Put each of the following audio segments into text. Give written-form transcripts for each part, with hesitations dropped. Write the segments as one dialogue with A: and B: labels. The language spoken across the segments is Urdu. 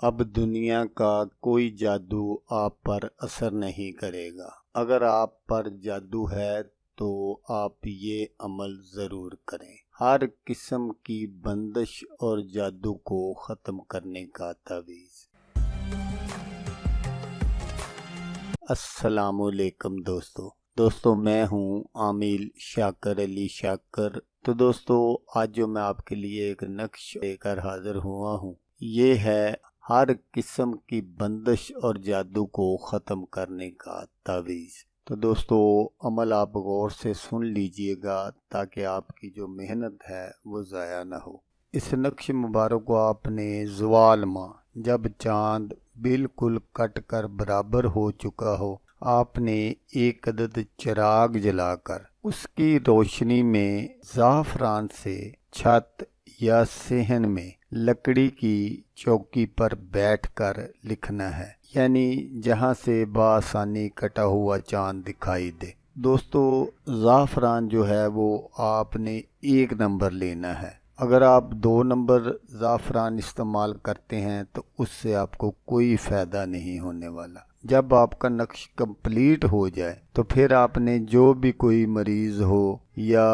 A: اب دنیا کا کوئی جادو آپ پر اثر نہیں کرے گا۔ اگر آپ پر جادو ہے تو آپ یہ عمل ضرور کریں۔ ہر قسم کی بندش اور جادو کو ختم کرنے کا تعویذ۔ السلام علیکم دوستو میں ہوں عامل شاکر علی شاکر۔ تو دوستو آج جو میں آپ کے لیے ایک نقش لے کر حاضر ہوا ہوں، یہ ہے ہر قسم کی بندش اور جادو کو ختم کرنے کا تعویذ۔ تو دوستو عمل آپ غور سے سن لیجئے گا تاکہ آپ کی جو محنت ہے وہ ضائع نہ ہو۔ اس نقش مبارک کو آپ نے زوال ماہ جب چاند بالکل کٹ کر برابر ہو چکا ہو، آپ نے ایک عدد چراغ جلا کر اس کی روشنی میں زعفران سے چھت یا صحن میں لکڑی کی چوکی پر بیٹھ کر لکھنا ہے، یعنی جہاں سے بآسانی کٹا ہوا چاند دکھائی دے۔ دوستو زعفران جو ہے وہ آپ نے 1 نمبر لینا ہے۔ اگر آپ 2 نمبر زعفران استعمال کرتے ہیں تو اس سے آپ کو کوئی فائدہ نہیں ہونے والا۔ جب آپ کا نقش کمپلیٹ ہو جائے تو پھر آپ نے جو بھی کوئی مریض ہو یا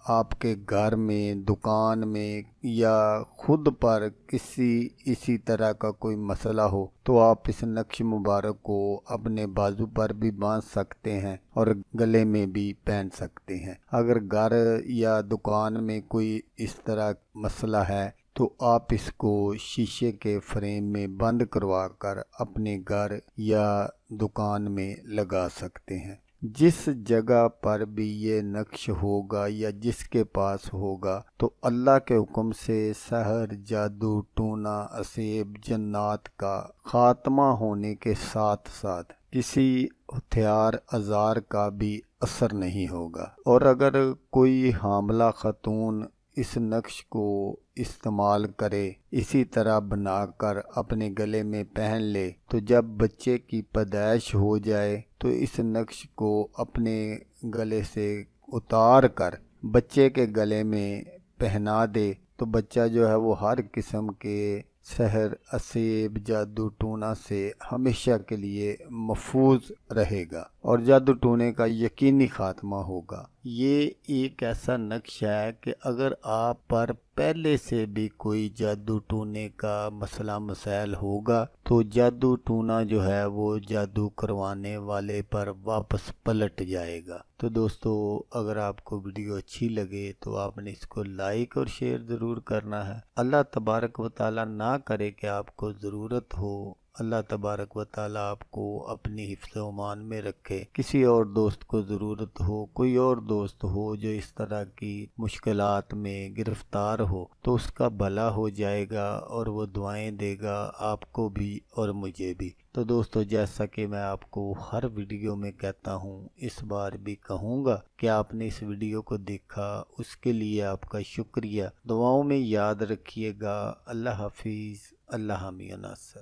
A: آپ کے گھر میں، دکان میں یا خود پر اسی طرح کا کوئی مسئلہ ہو تو آپ اس نقش مبارک کو اپنے بازو پر بھی باندھ سکتے ہیں اور گلے میں بھی پہن سکتے ہیں۔ اگر گھر یا دکان میں کوئی اس طرح مسئلہ ہے تو آپ اس کو شیشے کے فریم میں بند کروا کر اپنے گھر یا دکان میں لگا سکتے ہیں۔ جس جگہ پر بھی یہ نقش ہوگا یا جس کے پاس ہوگا تو اللہ کے حکم سے سحر، جادو، ٹونا، اسیب، جنات کا خاتمہ ہونے کے ساتھ ساتھ کسی ہتھیار آزار کا بھی اثر نہیں ہوگا۔ اور اگر کوئی حاملہ خاتون اس نقش کو استعمال کرے، اسی طرح بنا کر اپنے گلے میں پہن لے تو جب بچے کی پیدائش ہو جائے تو اس نقش کو اپنے گلے سے اتار کر بچے کے گلے میں پہنا دے تو بچہ جو ہے وہ ہر قسم کے سحر، اسیب، جادو ٹونا سے ہمیشہ کے لیے محفوظ رہے گا اور جادو ٹونے کا یقینی خاتمہ ہوگا۔ یہ ایک ایسا نقش ہے کہ اگر آپ پر پہلے سے بھی کوئی جادو ٹونے کا مسئلہ مسائل ہوگا تو جادو ٹونا جو ہے وہ جادو کروانے والے پر واپس پلٹ جائے گا۔ تو دوستو اگر آپ کو ویڈیو اچھی لگے تو آپ نے اس کو لائک اور شیئر ضرور کرنا ہے۔ اللہ تبارک و تعالیٰ نہ کرے کہ آپ کو ضرورت ہو، اللہ تبارک و تعالیٰ آپ کو اپنی حفظ و امان میں رکھے، کسی اور دوست کو ضرورت ہو، کوئی اور دوست ہو جو اس طرح کی مشکلات میں گرفتار ہو تو اس کا بھلا ہو جائے گا اور وہ دعائیں دے گا آپ کو بھی اور مجھے بھی۔ تو دوستو جیسا کہ میں آپ کو ہر ویڈیو میں کہتا ہوں، اس بار بھی کہوں گا کہ آپ نے اس ویڈیو کو دیکھا، اس کے لیے آپ کا شکریہ۔ دعاؤں میں یاد رکھیے گا۔ اللہ حافظ۔ اللہ حامی و ناصر۔